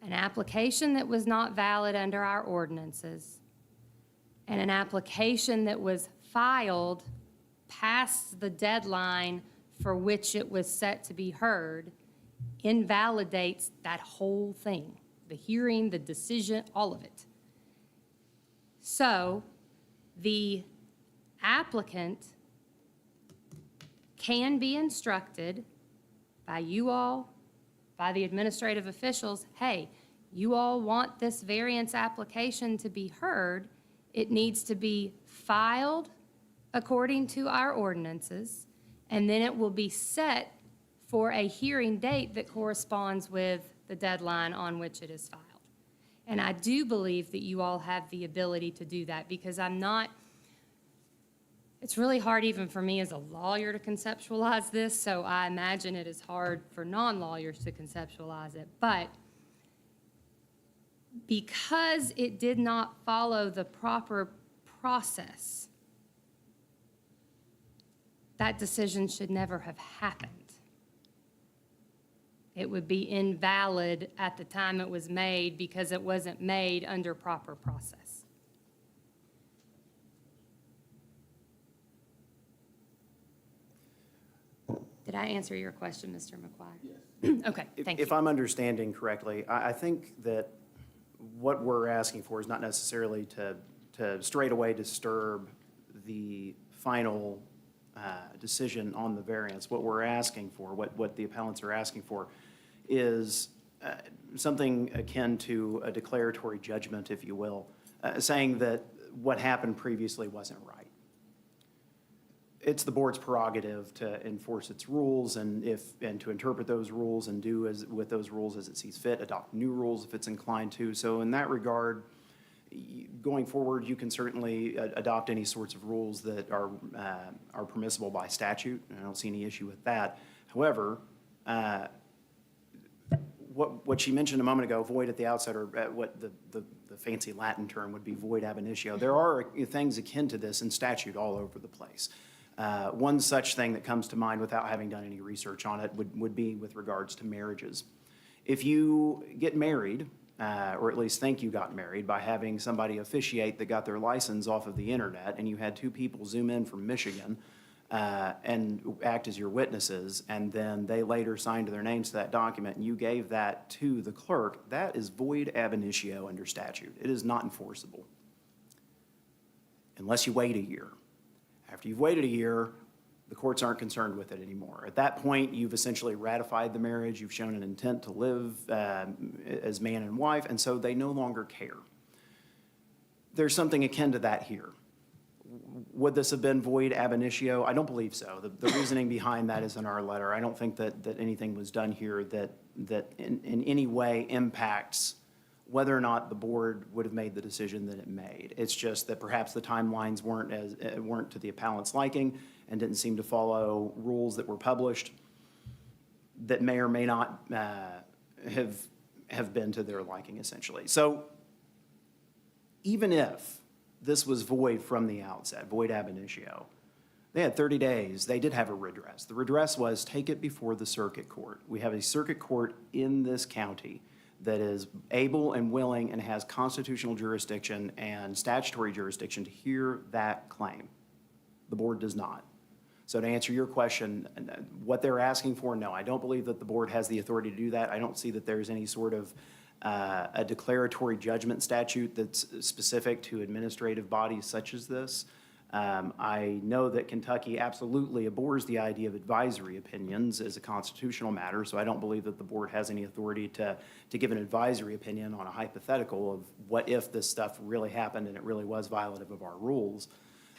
an application that was not valid under our ordinances and an application that was filed past the deadline for which it was set to be heard invalidates that whole thing, the hearing, the decision, all of it. So the applicant can be instructed by you all, by the administrative officials, hey, you all want this variance application to be heard, it needs to be filed according to our ordinances, and then it will be set for a hearing date that corresponds with the deadline on which it is filed. And I do believe that you all have the ability to do that, because it's really hard even for me as a lawyer to conceptualize this, so I imagine it is hard for non-lawyers to conceptualize it. But because it did not follow the proper process, that decision should never have happened. It would be invalid at the time it was made because it wasn't made under proper process. Did I answer your question, Mr. McGuire? Yes. Okay, thank you. If I'm understanding correctly, I think that what we're asking for is not necessarily to straight away disturb the final decision on the variance. What we're asking for, what the appellants are asking for, is something akin to a declaratory judgment, if you will, saying that what happened previously wasn't right. It's the board's prerogative to enforce its rules and to interpret those rules and do with those rules as it sees fit, adopt new rules if it's inclined to. So in that regard, going forward, you can certainly adopt any sorts of rules that are permissible by statute, and I don't see any issue with that. However, what she mentioned a moment ago, void at the outset, or what the fancy Latin term would be void ab initio, there are things akin to this in statute all over the place. One such thing that comes to mind without having done any research on it would be with regards to marriages. If you get married, or at least think you got married by having somebody officiate that got their license off of the internet, and you had two people zoom in from Michigan and act as your witnesses, and then they later signed their names to that document, and you gave that to the clerk, that is void ab initio under statute. It is not enforceable unless you wait a year. After you've waited a year, the courts aren't concerned with it anymore. At that point, you've essentially ratified the marriage, you've shown an intent to live as man and wife, and so they no longer care. There's something akin to that here. Would this have been void ab initio? I don't believe so. The reasoning behind that is in our letter. I don't think that anything was done here that in any way impacts whether or not the board would have made the decision that it made. It's just that perhaps the timelines weren't to the appellant's liking and didn't seem to follow rules that were published that may or may not have been to their liking, essentially. So even if this was void from the outset, void ab initio, they had 30 days. They did have a redress. The redress was take it before the circuit court. We have a circuit court in this county that is able and willing and has constitutional jurisdiction and statutory jurisdiction to hear that claim. The board does not. So to answer your question, what they're asking for, no, I don't believe that the board has the authority to do that. I don't see that there's any sort of a declaratory judgment statute that's specific to administrative bodies such as this. I know that Kentucky absolutely abhors the idea of advisory opinions as a constitutional matter, so I don't believe that the board has any authority to give an advisory opinion on a hypothetical of what if this stuff really happened and it really was violative of our rules.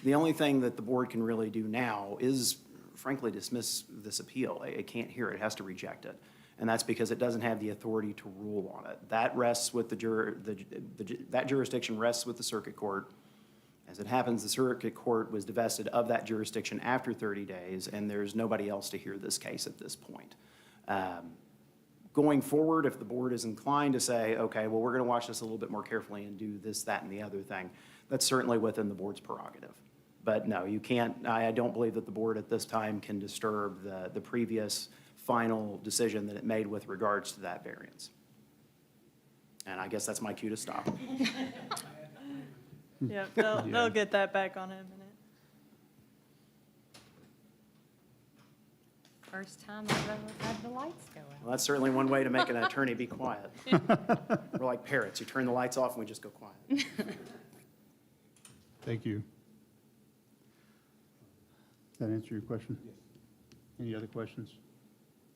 The only thing that the board can really do now is frankly dismiss this appeal. It can't hear it, it has to reject it. And that's because it doesn't have the authority to rule on it. That rests with that jurisdiction rests with the circuit court. As it happens, the circuit court was divested of that jurisdiction after 30 days, and there's nobody else to hear this case at this point. Going forward, if the board is inclined to say, okay, well, we're going to watch this a little bit more carefully and do this, that, and the other thing, that's certainly within the board's prerogative. But no, you can't, I don't believe that the board at this time can disturb the previous final decision that it made with regards to that variance. And I guess that's my cue to stop. Yeah, they'll get that back on in a minute. First time I've ever had the lights go out. Well, that's certainly one way to make an attorney be quiet. We're like parrots. You turn the lights off and we just go quiet. Thank you. Does that answer your question? Yes. Any other questions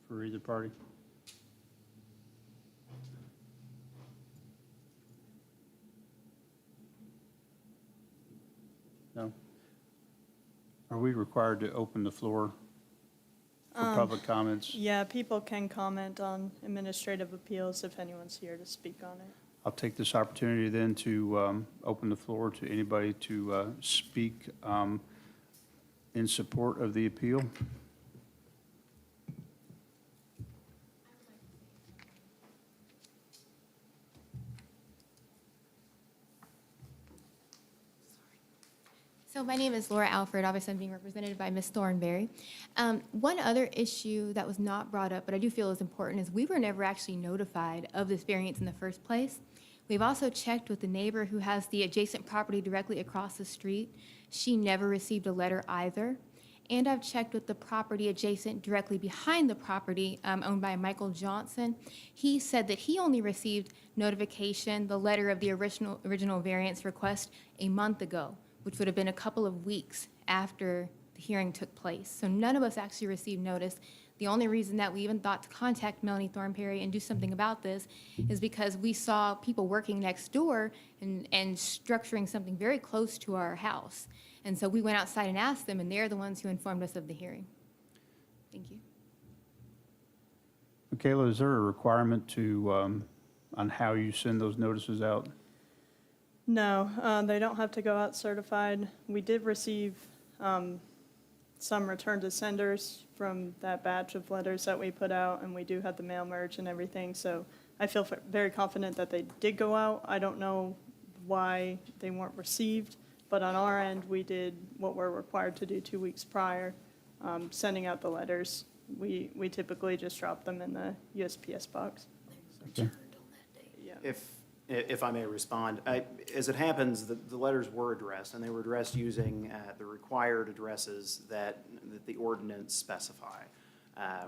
for either party? No? Are we required to open the floor for public comments? Yeah, people can comment on administrative appeals if anyone's here to speak on it. I'll take this opportunity then to open the floor to anybody to speak in support of the appeal. So my name is Laura Alfred. Obviously, I'm being represented by Ms. Thornberry. One other issue that was not brought up, but I do feel is important, is we were never actually notified of this variance in the first place. We've also checked with the neighbor who has the adjacent property directly across the street. She never received a letter either. And I've checked with the property adjacent directly behind the property owned by Michael Johnson. He said that he only received notification, the letter of the original variance request, a month ago, which would have been a couple of weeks after the hearing took place. So none of us actually received notice. The only reason that we even thought to contact Melanie Thornberry and do something about this is because we saw people working next door and structuring something very close to our house. And so we went outside and asked them, and they're the ones who informed us of the hearing. Thank you. Michaela, is there a requirement to, on how you send those notices out? No, they don't have to go out certified. We did receive some return to senders from that batch of letters that we put out, and we do have the mail merge and everything. So I feel very confident that they did go out. I don't know why they weren't received, but on our end, we did what we're required to do 2 weeks prior, sending out the letters. We typically just drop them in the USPS box. Okay. Yeah. If I may respond, as it happens, the letters were addressed, and they were addressed using the required addresses that the ordinance specify.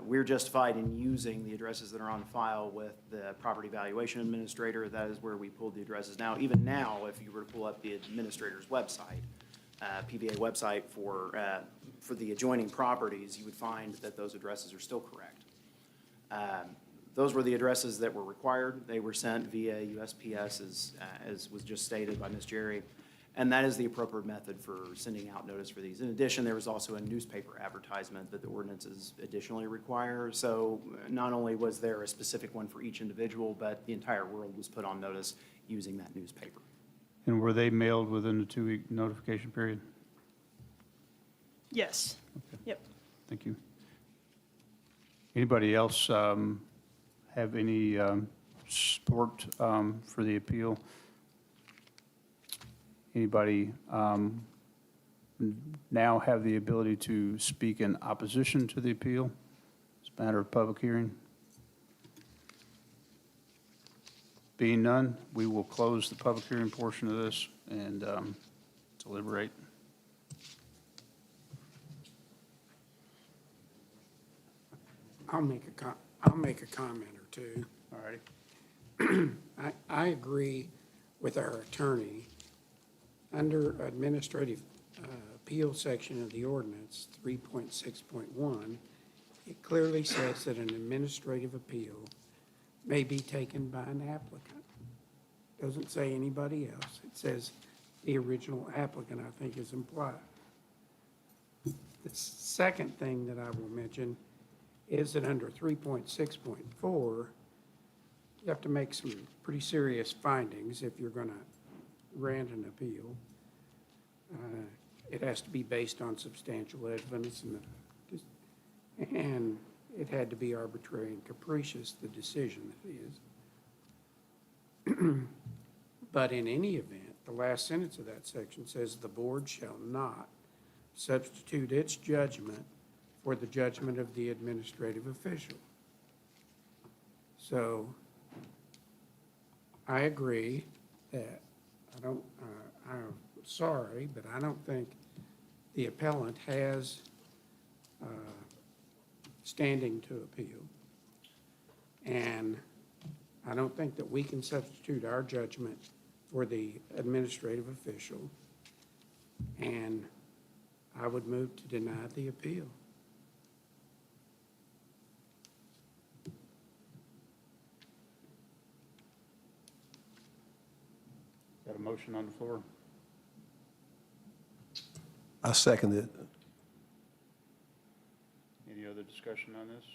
We're justified in using the addresses that are on file with the property valuation administrator. That is where we pulled the addresses. Now, even now, if you were to pull up the administrator's website, PVA website for the adjoining properties, you would find that those addresses are still correct. Those were the addresses that were required. They were sent via USPS, as was just stated by Ms. Jerry, and that is the appropriate method for sending out notice for these. In addition, there was also a newspaper advertisement that the ordinances additionally require. So not only was there a specific one for each individual, but the entire world was put on notice using that newspaper. And were they mailed within the 2-week notification period? Yes. Okay. Yep. Thank you. Anybody else have any support for the appeal? Anybody now have the ability to speak in opposition to the appeal? It's a matter of public hearing. Being none, we will close the public hearing portion of this and deliberate. I'll make a comment or two. All righty. I agree with our attorney. Under administrative appeal section of the ordinance, 3.6.1, it clearly says that an administrative appeal may be taken by an applicant. Doesn't say anybody else. It says the original applicant, I think, is implied. The second thing that I will mention is that under 3.6.4, you have to make some pretty serious findings if you're going to grant an appeal. It has to be based on substantial evidence, and it had to be arbitrary and capricious, the decision that is. But in any event, the last sentence of that section says, "The board shall not substitute its judgment for the judgment of the administrative official." So I agree that I'm sorry, but I don't think the appellant has standing to appeal. And I don't think that we can substitute our judgment for the administrative official. And I would move to deny the appeal. Got a motion on the floor? I second it. Any other discussion on this?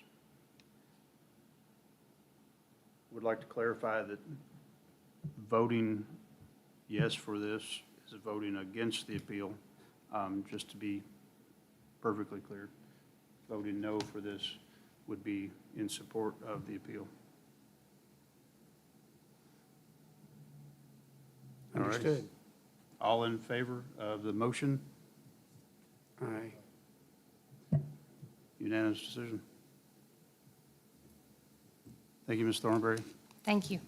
Would like to clarify that voting yes for this is voting against the appeal, just to be perfectly clear. Voting no for this would be in support of the appeal. All right. Understood. All in favor of the motion? Aye. Unanimous decision. Thank you, Ms. Thornberry. Thank you.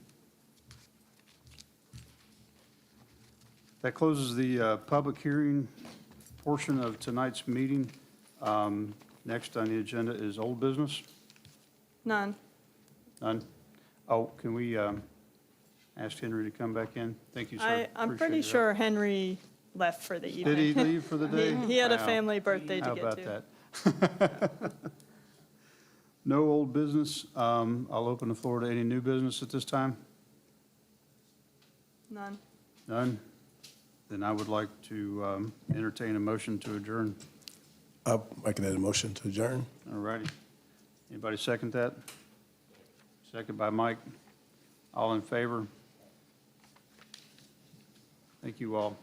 That closes the public hearing portion of tonight's meeting. Next on the agenda is old business. None. None? Oh, can we ask Henry to come back in? Thank you, sir. I'm Appreciate pretty your sure Henry left for the help. evening. Did he leave for the day? He had a Wow. family birthday to How get about to. that? No old business. I'll open the floor to any new business at this time. None. None? Then I would like to entertain a motion to adjourn. I'm making that a motion to adjourn. All righty. Anybody second that? Second by Mike. All in favor? Thank you all.